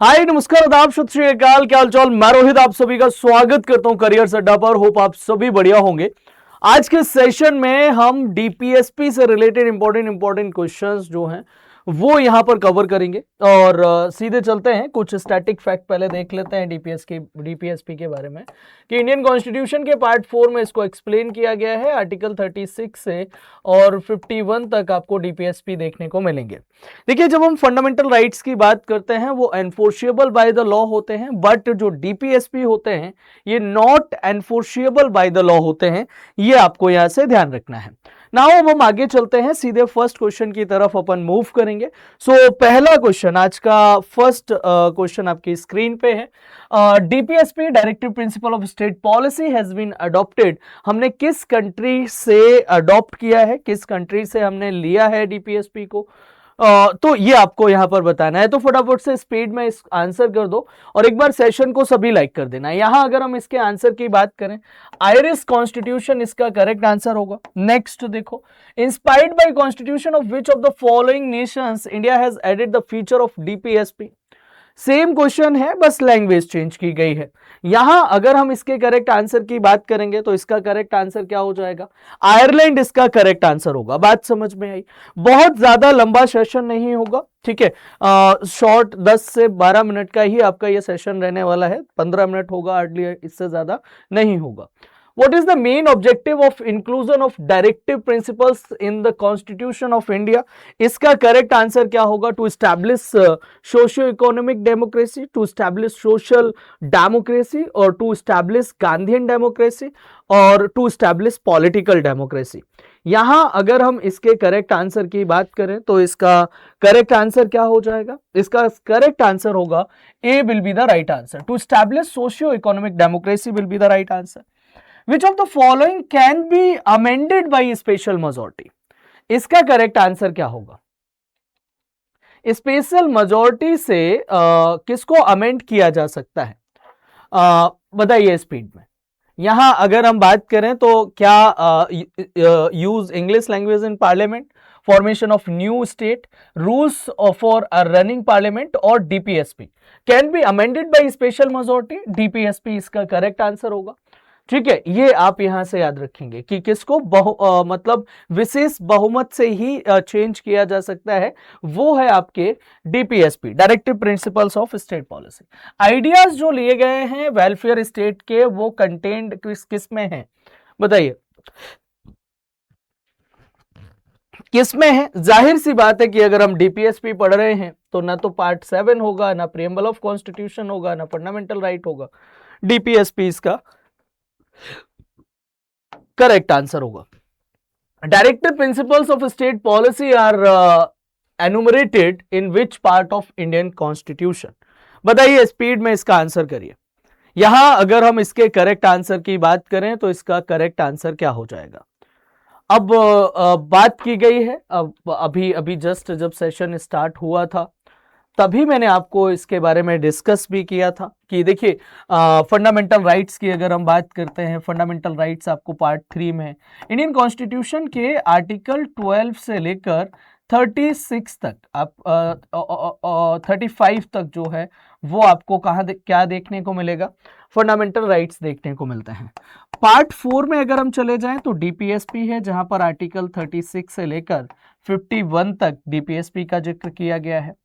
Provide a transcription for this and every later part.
हाय नमस्कार आदाब सत श्री अकाल, क्या हालचाल। मैं रोहित आप सभी का स्वागत करता हूं करियर अड्डा पर। होप आप सभी बढ़िया होंगे। आज के सेशन में हम डीपीएसपी से रिलेटेड इंपॉर्टेंट क्वेश्चंस जो हैं वो यहां पर कवर करेंगे और सीधे चलते हैं। कुछ स्टैटिक फैक्ट पहले देख लेते हैं डीपीएसपी के बारे में कि इंडियन कॉन्स्टिट्यूशन के पार्ट 4 में इसको एक्सप्लेन किया गया है। आर्टिकल 36 से और 51 तक आपको डीपीएसपी देखने को मिलेंगे। देखिए, जब हम फंडामेंटल राइट्स की बात करते हैं वो एनफोर्सिएबल बाय द लॉ होते हैं, बट जो डीपीएसपी होते हैं ये not enforceable by the law होते हैं। ये आपको यहां से ध्यान रखना है। नाउ अब हम आगे चलते हैं, सीधे फर्स्ट क्वेश्चन की तरफ अपन मूव करेंगे। सो पहला क्वेश्चन, आज का फर्स्ट क्वेश्चन आपकी स्क्रीन पे है। DPSP directive principal of state policy has been adopted. हमने किस कंट्री से अडॉप्ट किया है, किस कंट्री से हमने लिया है डीपीएसपी को, तो ये आपको यहां पर बताना है। तो फटाफट से स्पीड में इस आंसर कर दो और एक बार सेशन को सभी लाइक कर देना। यहां अगर हम इसके आंसर की बात करें, आयरिश कॉन्स्टिट्यूशन इसका करेक्ट आंसर होगा। नेक्स्ट देखो, inspired by constitution of which of the following nations India has added the feature of DPSP. Same question है, बस लैंग्वेज चेंज की गई है। यहां अगर हम इसके करेक्ट आंसर की बात करेंगे तो इसका करेक्ट आंसर क्या हो जाएगा? आयरलैंड इसका करेक्ट आंसर होगा। बात समझ में आई? बहुत ज्यादा लंबा सेशन नहीं होगा, ठीक है। शॉर्ट 10 से 12 मिनट का ही आपका ये सेशन रहने वाला है। 15 मिनट होगा हार्डली, इससे ज्यादा नहीं होगा। What is the main objective of inclusion of directive principles in the Constitution of India? इसका करेक्ट आंसर क्या होगा? To establish socio economic democracy, to establish social democracy, और टू establish गांधीयन डेमोक्रेसी, और टू establish पॉलिटिकल डेमोक्रेसी। यहां अगर हम इसके correct answer की बात करें तो इसका करेक्ट आंसर क्या हो जाएगा? इसका करेक्ट आंसर होगा A will be the right answer. To establish socio economic democracy will be the right answer. Which of the following can be amended by special majority? इसका करेक्ट आंसर क्या होगा? Special majority से किसको amend किया जा सकता है? बताइए स्पीड में। यहां अगर हम बात करें तो क्या use English language in parliament, formation of new state, rules for running parliament, और DPSP can be amended by special majority. DPSP इसका करेक्ट आंसर होगा, ठीक है। ये आप यहां से याद रखेंगे कि किसको मतलब विशेष बहुमत से ही चेंज किया जा सकता है, वो है आपके DPSP, directive principles of state policy. Ideas जो लिए गए हैं वेलफेयर स्टेट के, वो कंटेंट किस में है? बताइए किस में है? जाहिर सी बात है कि अगर हम डीपीएसपी पढ़ रहे हैं तो ना तो पार्ट 7 होगा, ना प्रीएम्बल ऑफ कॉन्स्टिट्यूशन होगा, ना फंडामेंटल राइट होगा। डीपीएसपी इसका करेक्ट आंसर होगा। Directive principles of state policy are enumerated in which part of Indian constitution? बताइए स्पीड में इसका आंसर करिए। यहां अगर हम इसके करेक्ट आंसर की बात करें तो इसका करेक्ट आंसर क्या हो जाएगा? अब बात की गई है, अभी अभी जस्ट जब सेशन स्टार्ट हुआ था तभी मैंने आपको इसके बारे में डिस्कस भी किया था कि देखिए, फंडामेंटल राइट्स की अगर हम बात करते हैं, फंडामेंटल राइट्स आपको पार्ट 3 में इंडियन कॉन्स्टिट्यूशन के आर्टिकल 12 से लेकर 36 तक, आप 35 तक जो है वो आपको क्या देखने को मिलेगा? फंडामेंटल राइट्स देखने को मिलते हैं। पार्ट 4 में अगर हम चले जाएं तो डीपीएसपी है, जहां पर आर्टिकल 36 से लेकर 51 तक डीपीएसपी का जिक्र किया गया है,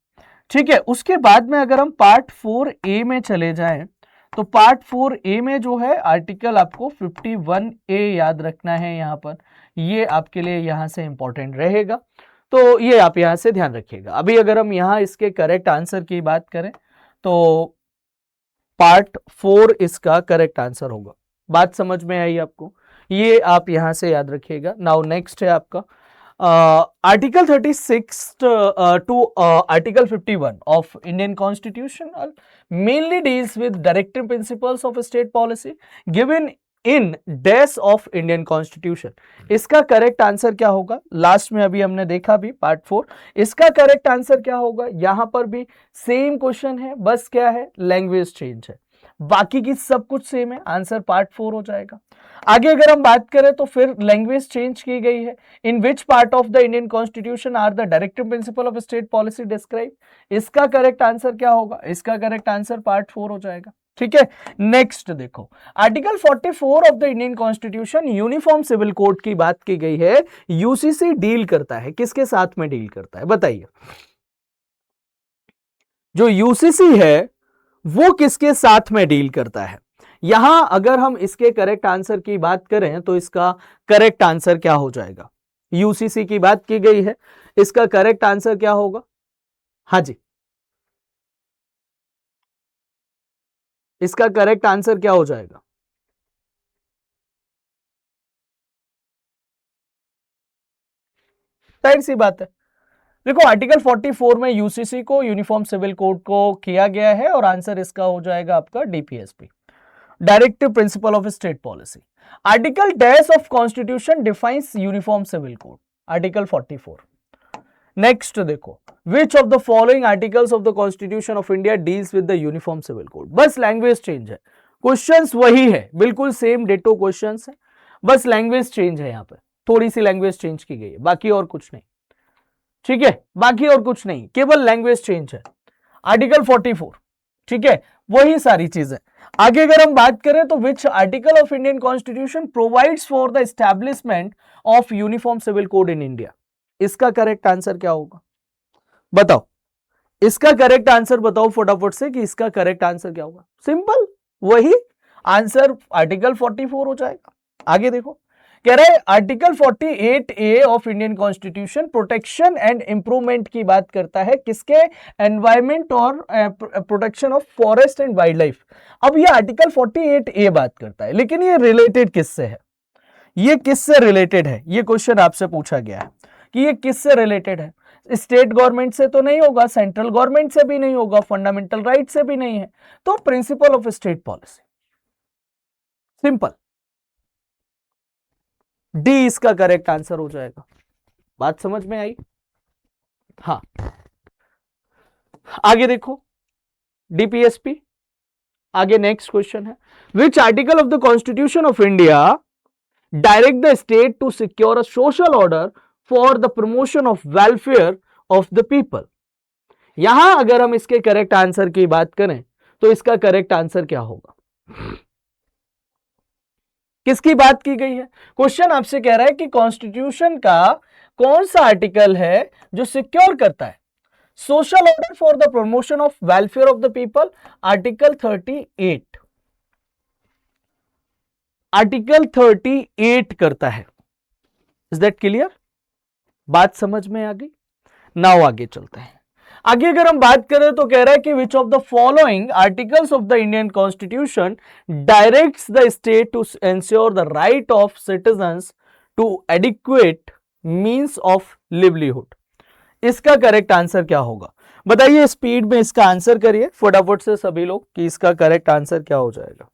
ठीक है। उसके बाद में अगर हम पार्ट 4A में चले जाएं तो पार्ट 4A में जो है आर्टिकल आपको 51A याद रखना है। यहां पर ये आपके लिए यहां से इंपॉर्टेंट रहेगा, तो ये आप यहां से ध्यान रखिएगा। अभी अगर हम यहां इसके करेक्ट आंसर की बात करें तो पार्ट 4 इसका करेक्ट आंसर होगा। बात समझ में आई आपको? ये आप यहां से याद रखिएगा। नाउ नेक्स्ट है आपका article 36 to Article 51 of Indian Constitution mainly deals with directive principles of state policy given in dash of Indian Constitution। इसका करेक्ट आंसर क्या होगा? लास्ट में अभी हमने देखा भी पार्ट 4, इसका करेक्ट आंसर क्या होगा? यहां पर भी सेम क्वेश्चन है, बस क्या है? लैंग्वेज चेंज है। बाकी की सब कुछ सेम है, आंसर पार्ट 4 हो जाएगा। आगे अगर हम बात करें तो फिर लैंग्वेज चेंज की गई है। In which part of the Indian constitution are the directive principal of state policy describe, इसका करेक्ट आंसर क्या होगा, इसका करेक्ट आंसर पार्ट 4 हो जाएगा। ठीक है, नेक्स्ट देखो, article 44 of the Indian constitution uniform civil code की बात की गई है। यूसीसी डील करता है, किसके साथ में डील करता है बताइए, जो यूसीसी है वो किसके साथ में डील करता है। यहां अगर हम इसके करेक्ट आंसर की बात करें तो इसका करेक्ट आंसर क्या हो जाएगा, यूसीसी की बात की गई है, इसका करेक्ट आंसर क्या होगा, हाँ जी, इसका करेक्ट आंसर क्या हो जाएगा, जाहिर सी बात है। देखो आर्टिकल 44 में यूसीसी को, यूनिफॉर्म सिविल कोड को किया गया है और आंसर इसका हो जाएगा आपका DPSP, directive principal of state policy. Article dash of constitution defines uniform civil code, article 44। Next देखो, which of the following articles of the constitution of India deals with the uniform civil code. बस language change है, questions वही है, बिल्कुल same डेटो questions है, बस language change है, यहां पे थोड़ी सी लैंग्वेज चेंज की गई है, बाकी और कुछ नहीं। ठीक है, बाकी और कुछ नहीं, केवल लैंग्वेज चेंज है, आर्टिकल 44। ठीक है, वही सारी चीजें। आगे अगर हम बात करें तो which article of Indian constitution provides for the establishment of uniform civil code in India, इसका करेक्ट आंसर क्या होगा बताओ, इसका करेक्ट आंसर बताओ फटाफट से कि इसका करेक्ट आंसर क्या होगा। सिंपल, वही आंसर आर्टिकल 44 हो जाएगा। आगे देखो, कह रहे हैं article 48A of Indian constitution protection and improvement की बात करता है, किसके, एनवायरमेंट और protection of forest and wild life. अब ये आर्टिकल 48A बात करता है, लेकिन ये रिलेटेड किससे है, ये किससे रिलेटेड है, ये क्वेश्चन आपसे पूछा गया है कि ये किससे रिलेटेड है। स्टेट गवर्नमेंट से तो नहीं होगा, सेंट्रल गवर्नमेंट से भी नहीं होगा, फंडामेंटल राइट से भी नहीं है, तो principal of state policy, simple, D इसका करेक्ट आंसर हो जाएगा। बात समझ में आई, हाँ। आगे देखो, डीपीएसपी, आगे नेक्स्ट क्वेश्चन है, which article of the constitution of India direct the state to secure a social order for the promotion of welfare of the people. यहां अगर हम इसके करेक्ट आंसर की बात करें तो इसका करेक्ट आंसर क्या होगा, किसकी बात की गई है। क्वेश्चन आपसे कह रहा है कि कॉन्स्टिट्यूशन का कौन सा आर्टिकल है जो सिक्योर करता है social order for the promotion of welfare of the people, article 38, article 38 करता है। इज दैट क्लियर, बात समझ में आ गई। नाउ आगे चलते हैं। आगे अगर हम बात करें तो कह रहा है कि which of the following articles of the Indian constitution directs the state to ensure the right of citizens to adequate means of livelihood, इसका करेक्ट आंसर क्या होगा बताइए, स्पीड में इसका आंसर करिए फटाफट से सभी लोग कि इसका करेक्ट आंसर क्या हो जाएगा।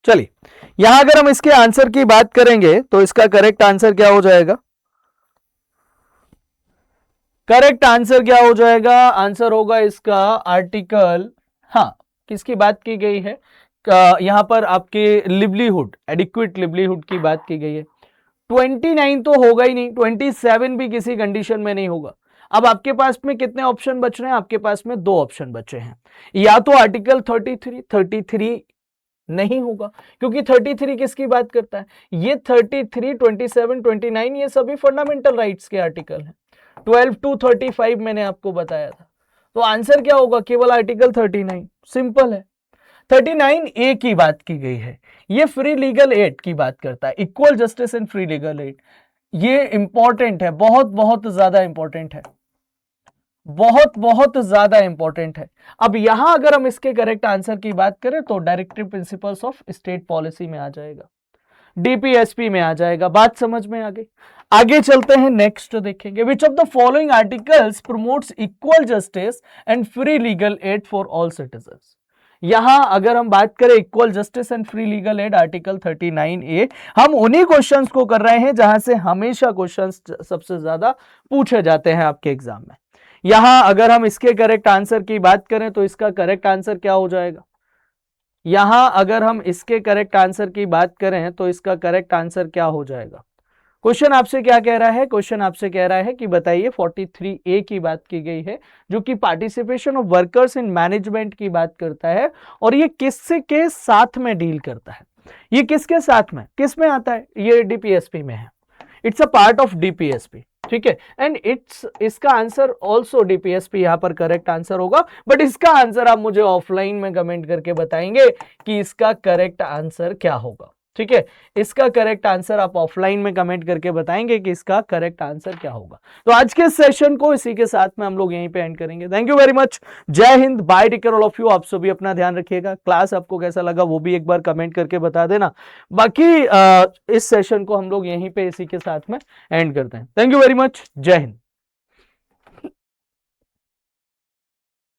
चलिए, यहां अगर हम इसके आंसर की बात करेंगे तो इसका करेक्ट आंसर क्या हो जाएगा, करेक्ट आंसर क्या हो जाएगा, आंसर होगा इसका आर्टिकल, हाँ, किसकी बात की गई है, यहां पर आपके लिवलीहुड, एडिक्वेट लिवलीहुड की बात की गई है। 29 तो होगा ही नहीं, 27 भी किसी कंडीशन में नहीं होगा। अब आपके पास में कितने ऑप्शन बच रहे हैं, आपके पास में 2 ऑप्शन बचे हैं, या तो आर्टिकल 33 नहीं होगा, क्योंकि 33 किसकी बात करता है, ये 33, 27, 29 ये सभी फंडामेंटल राइट्स के आर्टिकल हैं। 12 to 35 मैंने आपको बताया था, तो आंसर क्या होगा, केवल आर्टिकल 39, सिंपल है। 39A की बात की गई है, ये फ्री लीगल एड की बात करता है, equal justice and free legal aid. ये इंपॉर्टेंट है, बहुत बहुत ज्यादा इंपॉर्टेंट है, बहुत बहुत ज्यादा इंपॉर्टेंट है। अब यहां अगर हम इसके करेक्ट आंसर की बात करें तो directive principles of state policy में आ जाएगा, डीपीएसपी में आ जाएगा। बात समझ में आ गई? आगे चलते हैं, नेक्स्ट देखेंगे। विच of the following articles promotes equal justice and free legal aid for all citizens. यहां अगर हम बात करें equal justice and free legal aid, article 39A, हम उन्हीं क्वेश्चंस को कर रहे हैं जहां से हमेशा क्वेश्चंस सबसे ज्यादा पूछे जाते हैं आपके एग्जाम में। यहां अगर हम इसके करेक्ट आंसर की बात करें तो इसका करेक्ट आंसर क्या हो जाएगा? यहां अगर हम इसके करेक्ट आंसर की बात करें तो इसका करेक्ट आंसर क्या हो जाएगा? क्वेश्चन आपसे क्या कह रहा है? क्वेश्चन आपसे कह रहा है कि बताइए 43A की बात की गई है जो कि participation of workers in management की बात करता है, और ये किससे के साथ में डील करता है? ये किसके साथ में, किस में आता है? ये डीपीएसपी में है, it's a part of DPSP, ठीक है। एंड इसका आंसर ऑल्सो डीपीएसपी यहां पर करेक्ट आंसर होगा, बट इसका आंसर आप मुझे ऑफलाइन में कमेंट करके बताएंगे कि इसका करेक्ट आंसर क्या होगा, ठीक है। इसका करेक्ट आंसर आप ऑफलाइन में कमेंट करके बताएंगे कि इसका करेक्ट आंसर क्या होगा। तो आज के सेशन को इसी के साथ में हम लोग यहीं पे एंड करेंगे। थैंक यू वेरी मच, जय हिंद, bye, take care all of you. आप सभी अपना ध्यान रखिएगा। क्लास आपको कैसा लगा वो भी एक बार कमेंट करके बता देना। बाकी इस सेशन को हम लोग यहीं पे इसी के साथ में एंड करते हैं। थैंक यू वेरी मच, जय हिंद।